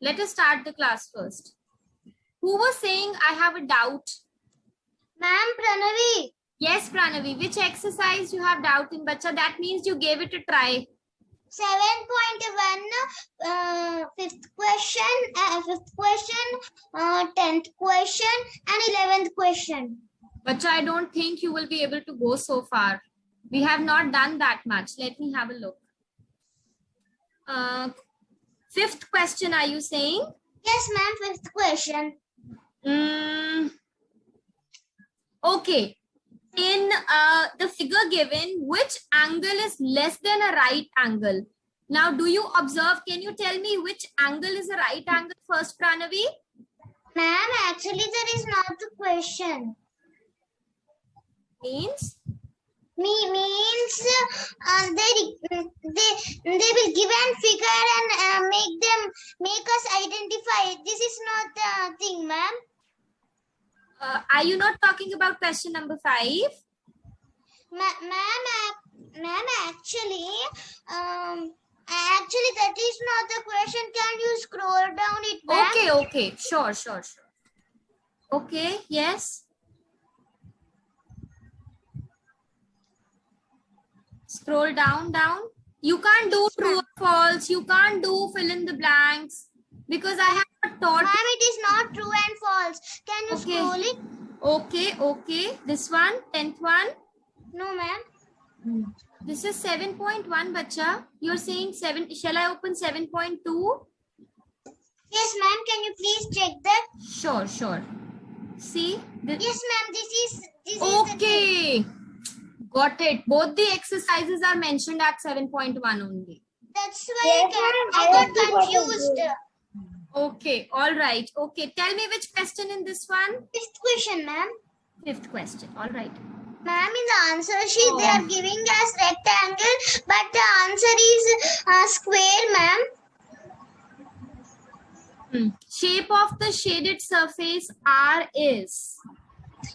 Let us start the class first. Who was saying I have a doubt? Ma'am, Pranavi. Yes, Pranavi. Which exercise you have doubt in, bacha? That means you gave it a try. 7.1, fifth question, 10th question, and 11th question. Bacha, I don't think you will be able to go so far. We have not done that much. Let me have a look. Fifth question, are you saying? Yes, ma'am, fifth question. Okay. In the figure given, which angle is less than a right angle? Now, do you observe? Can you tell me which angle is a right angle first, Pranavi? Ma'am, actually, that is not the question. Means? Means they will give an figure and make us identify it. This is not the thing, ma'am. Are you not talking about question number 5? Ma'am, actually, that is not the question. Can you scroll down it, ma'am? Okay. Sure. Okay, yes. Scroll down. You can't do true or false. You can't do fill in the blanks because I have not taught. Ma'am, it is not true and false. Can you scroll it? Okay. This one, 10th one. No, ma'am. This is 7.1, bacha. You're saying 7. Shall I open 7.2? Yes, ma'am. Can you please check that? Sure. See? Yes, ma'am. This is okay. Got it. Both the exercises are mentioned at 7.1 only. That's why I got confused. Okay. All right. Okay. Tell me which question in this one? Fifth question, ma'am. Fifth question. All right. Ma'am, in the answer sheet, they are giving us rectangle, but the answer is square, ma'am. Shape of the shaded surface R is?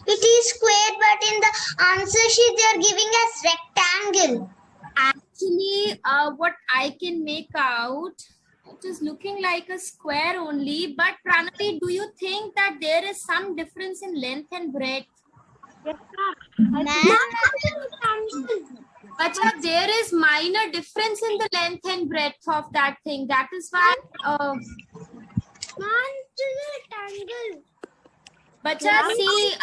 It is square, but in the answer sheet, they are giving us rectangle. Actually, what I can make out, it is looking like a square only. But Pranavi, do you think that there is some difference in length and breadth? Yes, ma'am. But there is minor difference in the length and breadth of that thing. That is why. Rectangle. But see,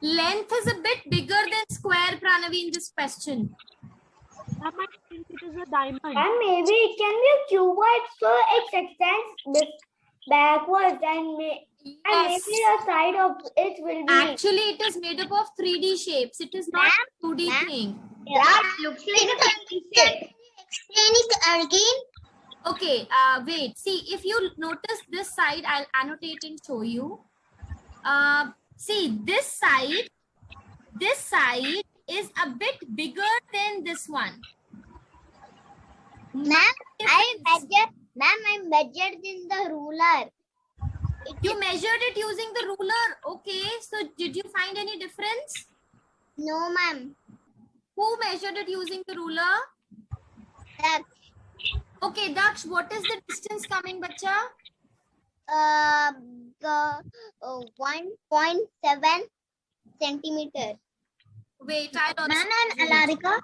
length is a bit bigger than square, Pranavi, in this question. I think it is a diamond. And maybe it can be a cuboid, so it extends this backwards and maybe the side of it will be. Actually, it is made up of 3D shapes. It is not a 2D thing. Yeah, looks like a 3D shape. Explain it again. Okay, wait. See, if you notice this side, I'll annotate and show you. See, this side is a bit bigger than this one. Ma'am, I measured in the ruler. You measured it using the ruler. Okay, so did you find any difference? No, ma'am. Who measured it using the ruler? Okay, Daksh, what is the distance coming, bacha? 1.7 centimeter. Wait, I'll also Alarika.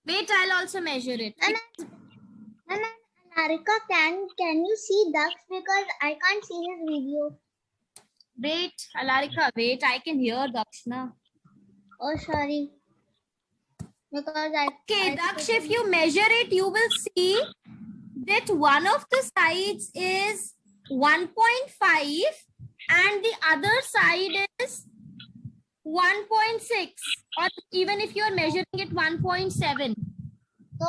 Wait, I'll also measure it. Alarika, can you see Daksh, because I can't see his video. Wait, Alarika, wait, I can hear Daksh now. Oh, sorry. Okay, Daksh, if you measure it, you will see that one of the sides is 1.5 and the other side is 1.6, or even if you are measuring it 1.7. So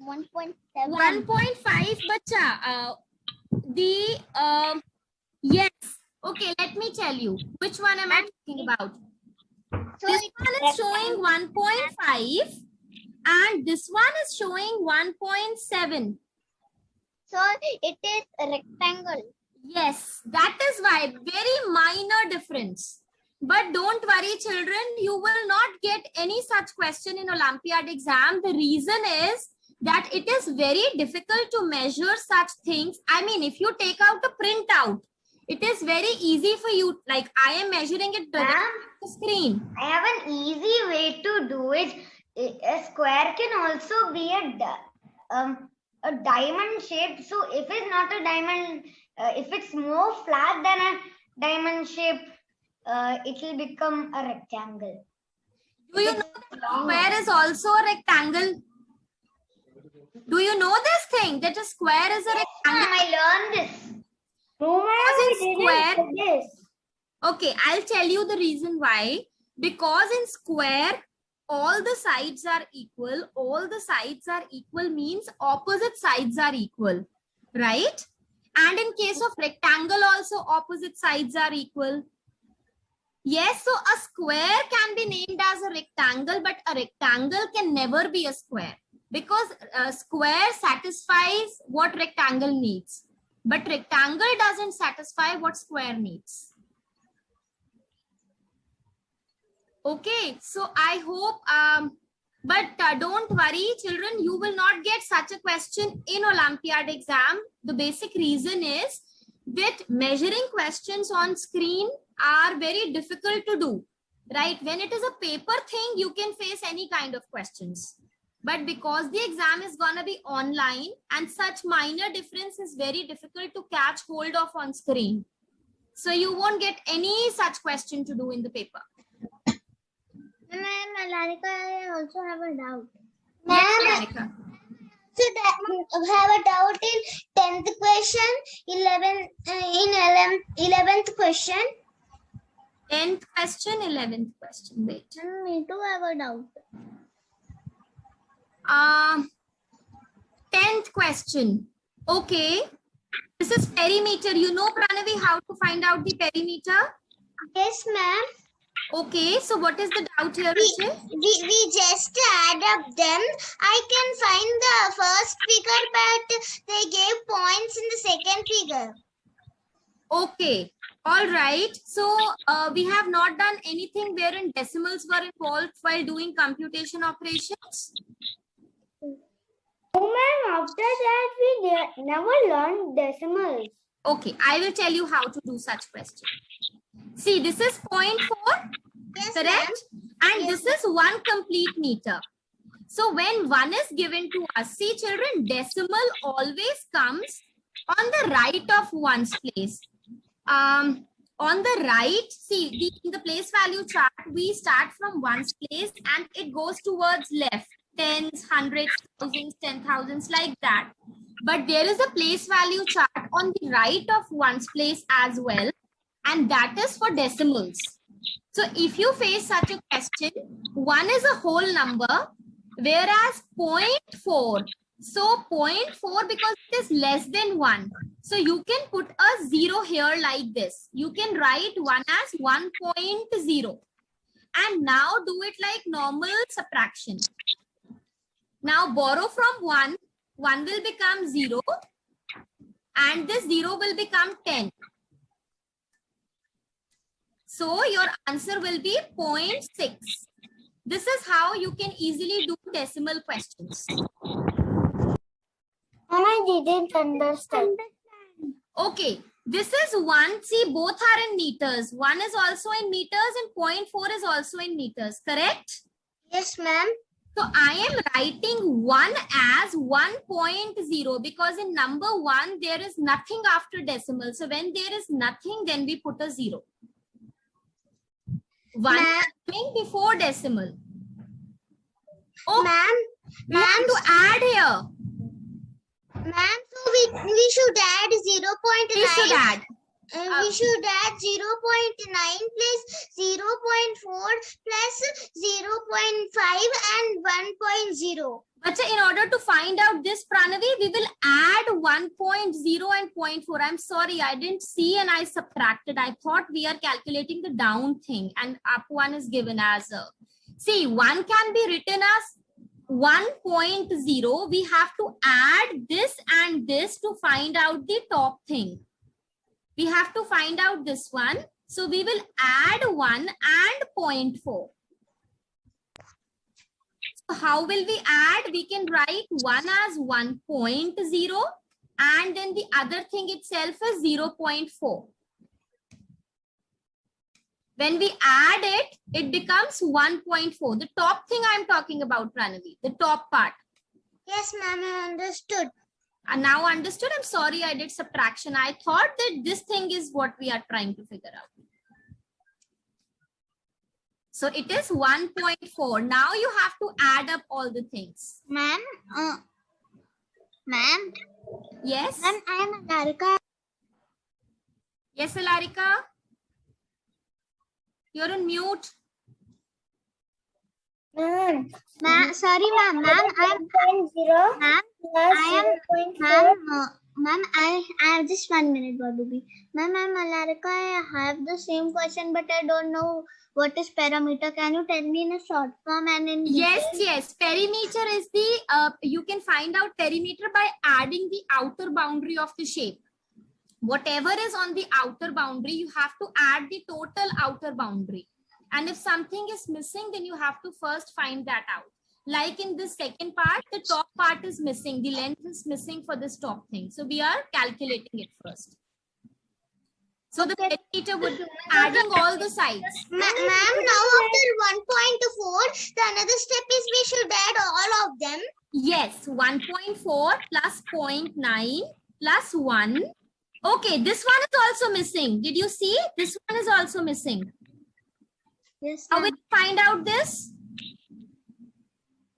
1.7. 1.5, bacha. Yes. Okay, let me tell you. Which one am I talking about? So this one is showing 1.5 and this one is showing 1.7. So it is a rectangle. Yes, that is why. Very minor difference. But don't worry, children. You will not get any such question in Olympiad exam. The reason is that it is very difficult to measure such things. I mean, if you take out a printout, it is very easy for you. Like I am measuring it directly on the screen. I have an easy way to do it. A square can also be a diamond shape. So if it's not a diamond, if it's more flat than a diamond shape, it will become a rectangle. Do you know that a square is also a rectangle? Do you know this thing that a square is a rectangle? I learned this. No, ma'am, I Because in didn't square, know this. okay, I'll tell you the reason why. Because in square, all the sides are equal. All the sides are equal means opposite sides are equal, right? And in case of rectangle also, opposite sides are equal. Yes, so a square can be named as a rectangle, but a rectangle can never be a square because a square satisfies what rectangle needs, but rectangle doesn't satisfy what square needs. Okay, so I hope, but don't worry, children, you will not get such a question in Olympiad exam. The basic reason is that measuring questions on screen are very difficult to do, right? When it is a paper thing, you can face any kind of questions. But because the exam is going to be online and such minor difference is very difficult to catch hold of on screen. So you won't get any such question to do in the paper. Ma'am, Larika, I also have a doubt. Yes, Larika. So that have a doubt in 10th question, 11th question. 10th question, 11th question. Wait. Me too have a doubt. 10th question. Okay. This is perimeter. You know, Pranavi, how to find out the perimeter? Yes, ma'am. Okay. So what is the doubt here, Ruchi? We just add up them. I can find the first figure, but they gave points in the second figure. Okay. All right. So we have not done anything wherein decimals were involved while doing computation operations. Oh, ma'am, after that, we never learned decimals. Okay. I will tell you how to do such question. See, this is 0.4, Yes, correct? And this is 1 complete meter. So when 1 is given to us, see children, decimal always comes on the right of 1's place. On the right, see, in the place value chart, we start from 1's place and it goes towards left. Tens, hundreds, thousands, 10,000s, like that. But there is a place value chart on the right of 1's place as well. And that is for decimals. So if you face such a question, 1 is a whole number, whereas 0.4. So 0.4 because it is less than 1. So you can put a 0 here like this. You can write 1 as 1.0. And now do it like normal subtraction. Now borrow from 1. 1 will become 0. And this 0 will become 10. So your answer will be 0.6. This is how you can easily do decimal questions. I didn't understand. Okay, this is 1. See, both are in meters. 1 is also in meters and 0.4 is also in meters, correct? Yes, ma'am. So I am writing 1 as 1.0 because in number 1, there is nothing after decimal. So when there is nothing, then we put a 0. 1 coming before decimal. Oh, we have to add here. Ma'am, so we should add 0.9. We should add. We should add 0.9 plus 0.4 plus 0.5 and 1.0. But in order to find out this, Pranavi, we will add 1.0 and 0.4. I'm sorry, I didn't see and I subtracted. I thought we are calculating the down thing and up one is given as a. See, 1 can be written as 1.0. We have to add this and this to find out the top thing. We have to find out this one. So we will add 1 and 0.4. So how will we add? We can write one as 1.0 and then the other thing itself is 0.4. When we add it, it becomes 1.4. The top thing I'm talking about, Pranavi, the top part. Yes, ma'am, I understood. And now understood? I'm sorry I did subtraction. I thought that this thing is what we are trying to figure out. So it is 1.4. Now you have to add up all the things. Ma'am, ma'am. Yes? Ma'am, I am Alarika. Yes, Alarika? You're on mute. Ma'am. Sorry, ma'am. Ma'am, I am 1.0 ma'am. plus I am 0.4. ma'am. I have just 1 minute, Babubi. Ma'am, I'm Alarika. I have the same question, but I don't know what is parameter. Can you tell me in a short form and in Yes, detail? yes. Perimeter is the, you can find out perimeter by adding the outer boundary of the shape. Whatever is on the outer boundary, you have to add the total outer boundary. And if something is missing, then you have to first find that out. Like in this second part, the top part is missing. The length is missing for this top thing. So we are calculating it first. So the perimeter would be adding all the sides. Ma'am, now after 1.4, the another step is we should add all of them. Yes, 1.4 plus 0.9 plus 1. Okay, this one is also missing. Did you see? This one is also missing. Yes, How will you find out this?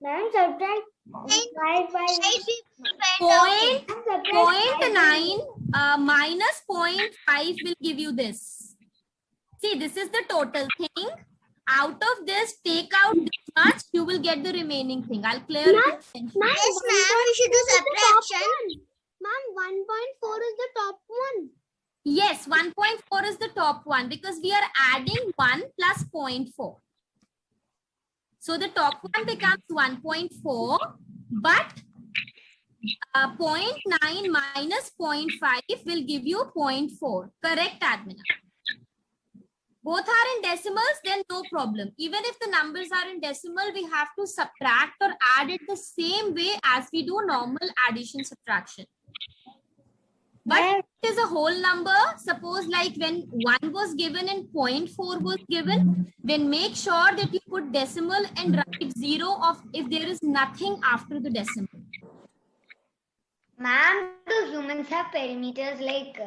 Ma'am, subtract 5 by Point, subtract 0.9 minus 0.5 will give you this. See, this is the total thing. Out of this, take out this much, you will get the remaining thing. I'll clear it. Yes, ma'am, we should do subtraction. Ma'am, 1.4 is the top one. Yes, 1.4 is the top one because we are adding 1 plus 0.4. So the top one becomes 1.4, but 0.9 minus 0.5 will give you 0.4. Correct, Admina? Both are in decimals, then no problem. Even if the numbers are in decimal, we have to subtract or add it the same way as we do normal addition subtraction. But it is a whole number. Suppose like when 1 was given and 0.4 was given, then make sure that you put decimal and write 0 of if there is nothing after the decimal. Ma'am, do humans have perimeters like...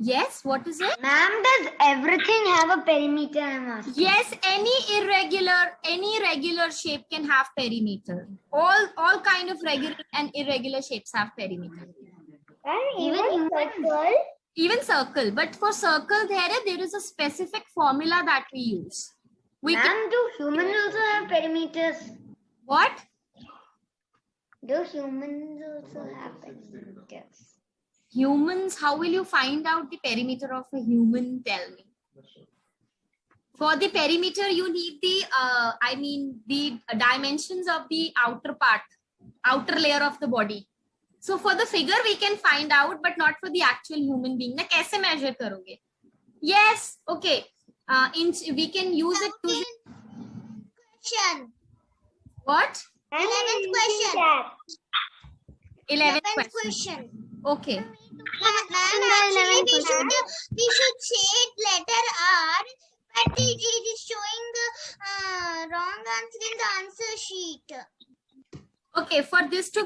Yes, what is it? Ma'am, does everything have a perimeter? I'm asking. Yes, any regular shape can have perimeter. All kind of regular and irregular shapes have perimeter. And even circle. Even circle, but for circle there is a specific formula that we use. Ma'am, do humans also have perimeters? What? Do humans also have perimeters? Humans, how will you find out the perimeter of a human? Tell me. For the perimeter, you need the, the dimensions of the outer part, outer layer of the body. So for the figure, we can find out, but not for the actual human being. Na kaise measure karoge? Yes, okay. We can use it to... Question. What? 11th question. 11th question. Okay. Actually, we should say letter R, but it is showing the wrong answer in the answer sheet. Okay, for this to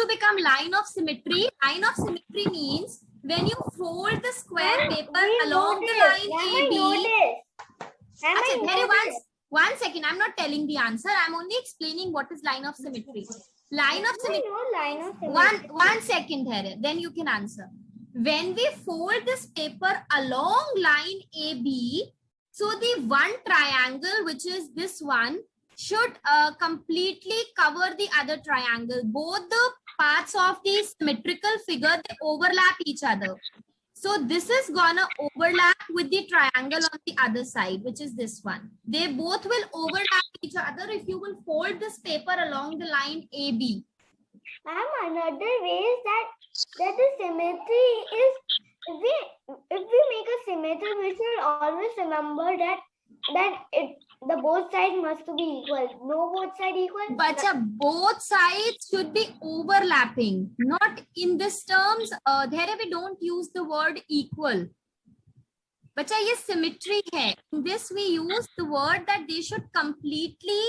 become line of symmetry means when you fold the square paper along the line AB. One second, I'm not telling the answer. I'm only explaining what is line of symmetry. Line of symmetry. One second here, then you can answer. When we fold this paper along line AB, so the one triangle, which is this one, should completely cover the other triangle. Both the parts of the symmetrical figure, they overlap each other. So this is gonna overlap with the triangle on the other side, which is this one. They both will overlap each other if you will fold this paper along the line AB. Ma'am, another way is that the symmetry is, if we make a symmetry, we should always remember that the the both sides must be equal. No both side equal. Bacha, both sides should be overlapping, not in this terms. There we don't use the word equal. Bacha, ये symmetry hai. In this we use the word that they should completely,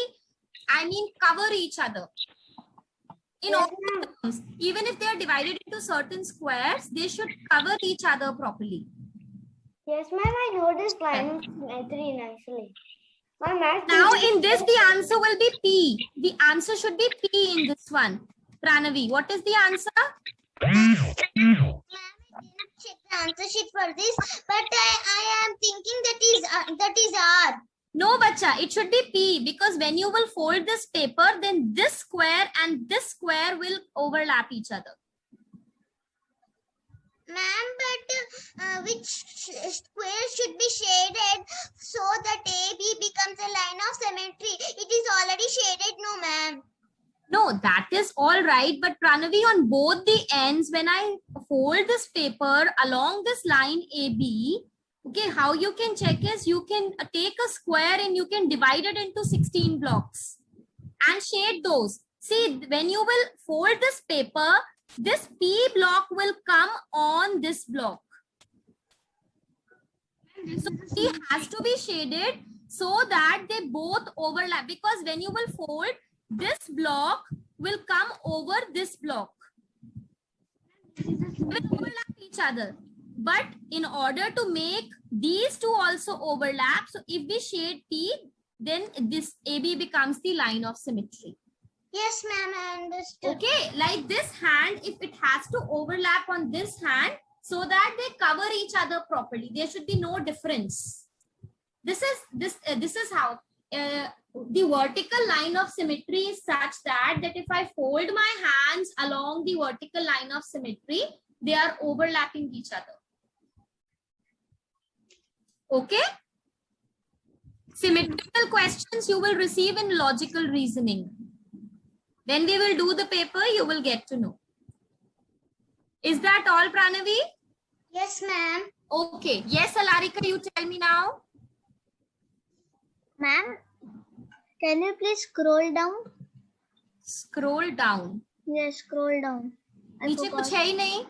cover each other. In all terms, even if they are divided into certain squares, they should cover each other properly. Yes, ma'am, I know this line of symmetry nicely. My math Now teacher- in this, the answer will be P. The answer should be P in this one. Pranavi, what is the answer? Ma'am, I didn't check the answer sheet for this, but I am thinking that is R. No, bacha, it should be P, because when you will fold this paper, then this square and this square will overlap each other. Ma'am, but which square should be shaded so that AB becomes a line of symmetry? It is already shaded, no ma'am. No, that is all right. But Pranavi, on both the ends, when I fold this paper along this line AB, okay, how you can check is you can take a square and you can divide it into 16 blocks and shade those. See, when you will fold this paper, this P block will come on this block. So P has to be shaded so that they both overlap, because when you will fold, this block will come over this block. They will overlap each other. But in order to make these two also overlap, so if we shade P, then this AB becomes the line of symmetry. Yes, ma'am, I understood. Okay, like this hand, if it has to overlap on this hand so that they cover each other properly, there should be no difference. This is how the vertical line of symmetry is such that if I fold my hands along the vertical line of symmetry, they are overlapping each other. Okay? Symmetrical questions you will receive in logical reasoning. When we will do the paper, you will get to know. Is that all, Pranavi? Yes, ma'am. Okay. Yes, Alarika, you tell me now. Ma'am, can you please scroll down? Scroll down. Yes, scroll down. नीचे कुछ है ही नहीं.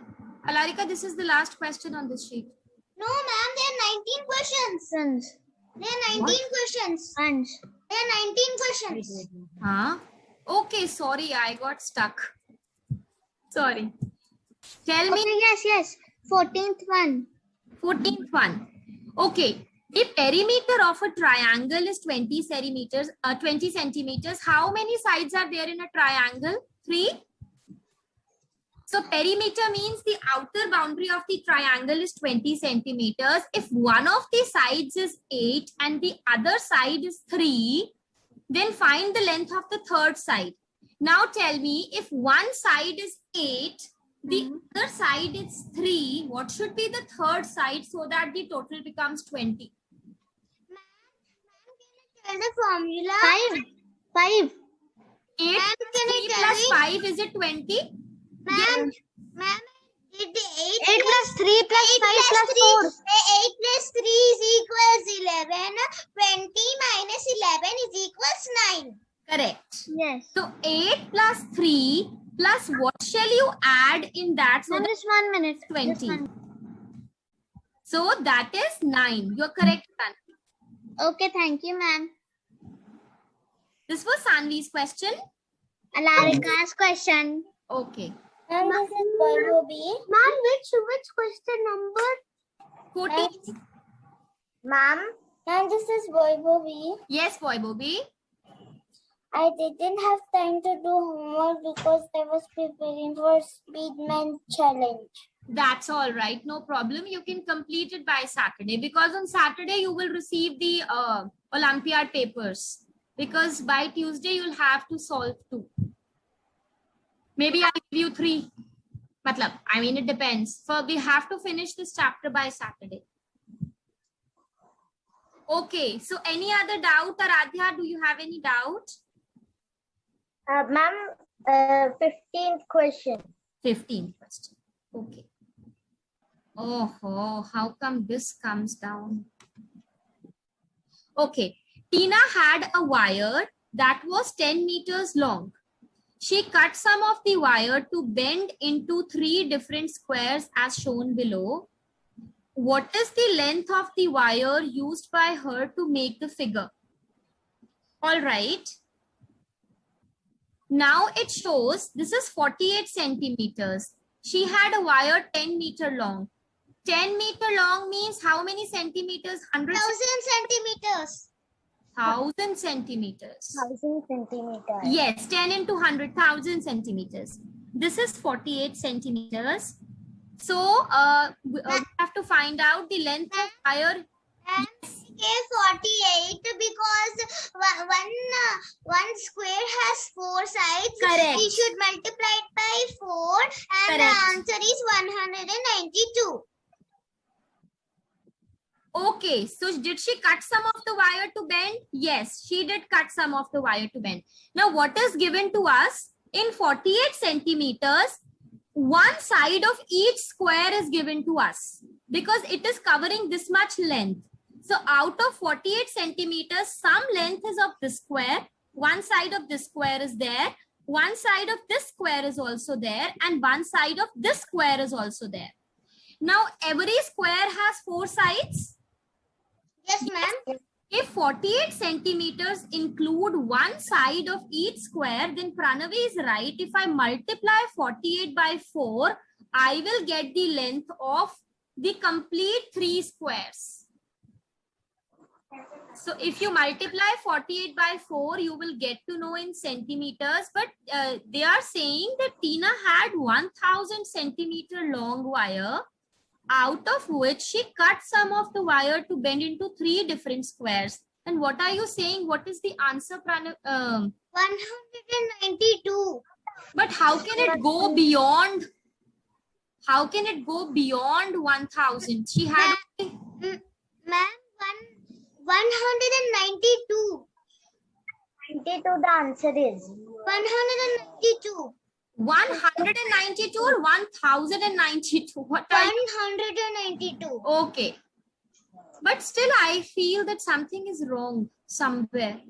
Alarika, this is the last question on this sheet. No, ma'am, there are 19 questions. There are 19 questions. There are 19 questions. Huh? Okay, sorry, I got stuck. Sorry. Tell me. Okay, yes. 14th one. 14th one. Okay. The perimeter of a triangle is 20 centimeters. How many sides are there in a triangle? 3. So perimeter means the outer boundary of the triangle is 20 centimeters. If one of the sides is 8 and the other side is 3, then find the length of the third side. Now tell me, if one side is 8, the other side is 3, what should be the third side so that the total becomes 20? Ma'am, can you tell the formula? 5. 8 plus 5, is it 20? Ma'am, did 8 plus 3 plus 5 plus 4. 8 plus 3 is equals 11. 20 minus 11 is equals 9. Correct. Yes. So 8 plus 3 plus what shall you add in that? So Just 1 minute. 20. So that is 9. You're correct, Tan. Okay, thank you, ma'am. This was Sanvi's question. Alarika's question. Okay. And this is going to be. Ma'am, which question number? 14. Ma'am. And this is going to be. Yes, boy, Bobby. I didn't have time to do homework because I was preparing for Speedman challenge. That's all right. No problem. You can complete it by Saturday, because on Saturday you will receive the Olympiad papers, because by Tuesday you'll have to solve 2. Maybe I'll give you 3. It depends. We have to finish this chapter by Saturday. Okay. So any other doubt, Aradhya? Do you have any doubt? Ma'am, 15th question. 15th question. Okay. Oh, how come this comes down? Okay. Tina had a wire that was 10 meters long. She cut some of the wire to bend into 3 different squares as shown below. What is the length of the wire used by her to make the figure? All right. Now it shows this is 48 centimeters. She had a wire 10 meter long. 10 meter long means how many centimeters? 100 centimeters. 1000 centimeters. 1000 centimeters. Yes, 10 into 100,000 centimeters. This is 48 centimeters. So we have to find out the length of wire. And 48 because one square has 4 sides. Correct. We should multiply it by 4 and Correct. the answer is 192. Okay, so did she cut some of the wire to bend? Yes, she did cut some of the wire to bend. Now what is given to us? In 48 centimeters, one side of each square is given to us because it is covering this much length. So out of 48 centimeters, some length is of this square. One side of this square is there. One side of this square is also there. And one side of this square is also there. Now every square has 4 sides. Yes, ma'am. If 48 centimeters include one side of each square, then Pranavi is right. If I multiply 48 by 4, I will get the length of the complete 3 squares. So if you multiply 48 by 4, you will get to know in centimeters. But they are saying that Tina had 1000 centimeter long wire, out of which she cut some of the wire to bend into 3 different squares. And what are you saying? What is the answer, Pranav? 192. But how can it go beyond? How can it go beyond 1000? She had. Ma'am, 192. 92, the answer is 192. 192 or 1092? What are you? 192. Okay. But still, I feel that something is wrong somewhere.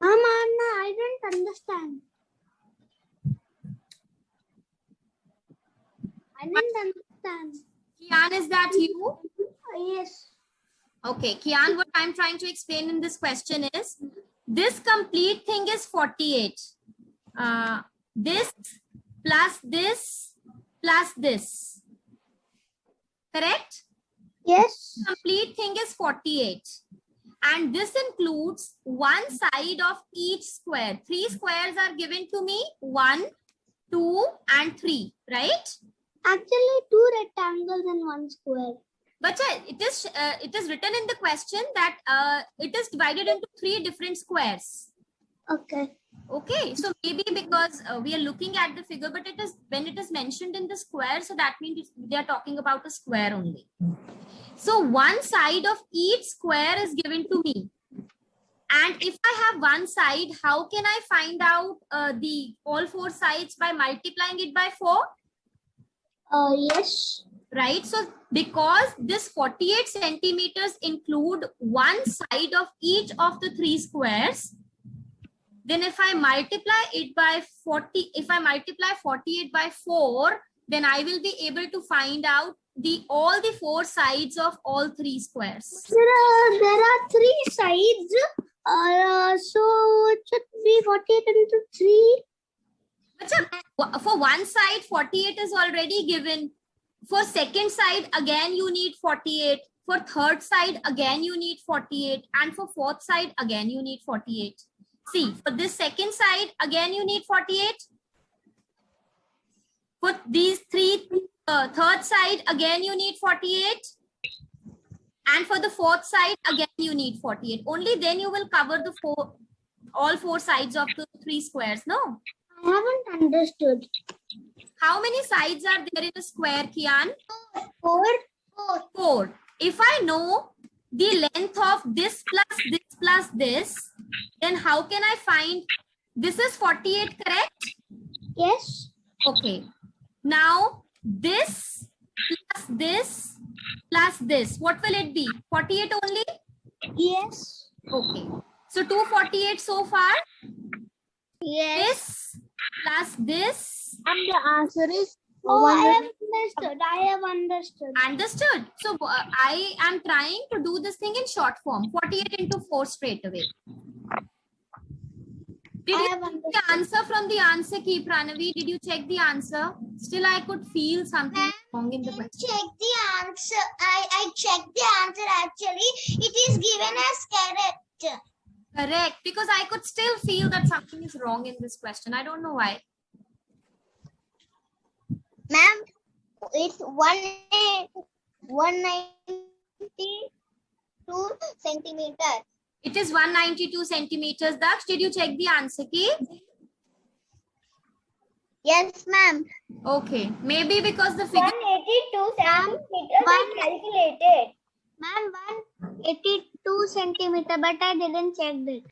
Anna, I don't understand. I didn't understand. Kian, is that you? Yes. Okay, Kian, what I'm trying to explain in this question is, this complete thing is 48. This plus this plus this. Correct? Yes. Complete thing is 48. And this includes one side of each square. 3 squares are given to me. 1, 2, and 3. Right? Actually, 2 rectangles and 1 square. But it is written in the question that it is divided into 3 different squares. Okay. Okay, so maybe because we are looking at the figure, but it is when it is mentioned in the square, so that means they are talking about a square only. So one side of each square is given to me. And if I have one side, how can I find out the all 4 sides? By multiplying it by 4? Yes. Right, so because this 48 centimeters include one side of each of the 3 squares, then if I multiply it by 40, if I multiply 48 by 4, then I will be able to find out all the 4 sides of all 3 squares. There are 3 sides. So it should be 48 into 3. But for one side, 48 is already given. For second side, again you need 48. For third side, again you need 48. And for fourth side, again you need 48. See, for this second side, again you need 48. For these 3, third side, again you need 48. And for the fourth side, again you need 48. Only then you will cover the all 4 sides of the 3 squares, no? I haven't understood. How many sides are there in a square, Kian? 4. 4. If I know the length of this plus this, then how can I find this is 48, correct? Yes. Okay. Now this plus this, what will it be? 48 only? Yes. Okay. So 248 so far. Yes. This plus this. And the answer is Oh, I 100. have understood. I have understood. Understood. So I am trying to do this thing in short form. 48 into 4 straight away. Did I you have check understood. the answer from the answer key, Pranavi? Did you check the answer? Still, I could feel something wrong in the question. Check the answer. I checked the answer actually. It is given as correct. Correct. Because I could still feel that something is wrong in this question. I don't know why. Ma'am, it's 192 centimeters. It is 192 centimeters. Daksh, did you check the answer key? Yes, ma'am. Okay. Maybe because the figure... 182 centimeters I calculated. Ma'am, 182 centimeter, but I didn't check it.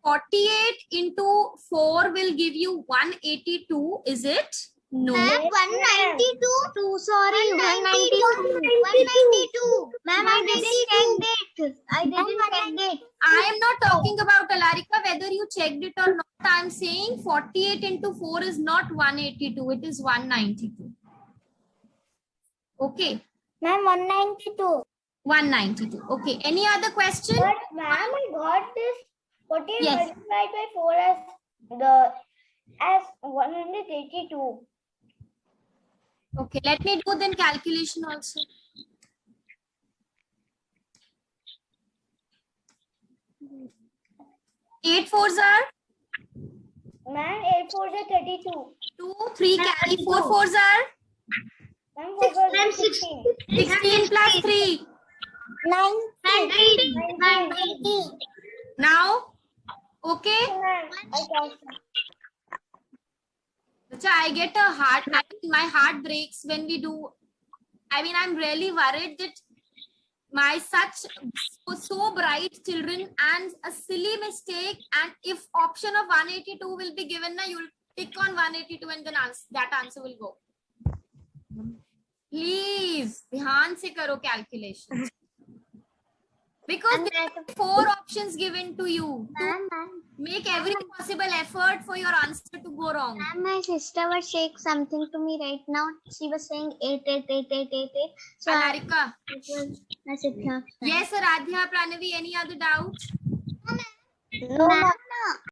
48 into 4 will give you 182, is it? No. Ma'am, 192. Sorry, 192. Ma'am, I didn't check it. I didn't check it. I am not talking about Alarika, whether you checked it or not. I am saying 48 into 4 is not 182, it is 192. Okay. Ma'am, 192. 192. Okay. Any other question? But ma'am, I got this 48 Yes. multiplied by 4 as 182. Okay. Let me do then calculation also. 8 fours are? Ma'am, 8 4s are 32. 2, 3 carry 4 fours are? Ma'am, 4 4s are 16. 16 plus 3. 19. Now? Okay? Ma'am, I got it. Acha, I get a heart, my heart breaks when we do. I mean, I'm really worried that my so bright children and a silly mistake, and if option of 182 will be given, na, you'll tick on 182 and then that answer will go. Please, dhyan se karo calculation. Because there are 4 options given to you. Make every possible effort for your answer to go wrong. Ma'am, my sister was saying something to me right now. She was saying 8, 8, 8, 8, 8, 8. So Alarika. that's it. Yes, Aradhya, Pranavi, any other doubt? No, ma'am.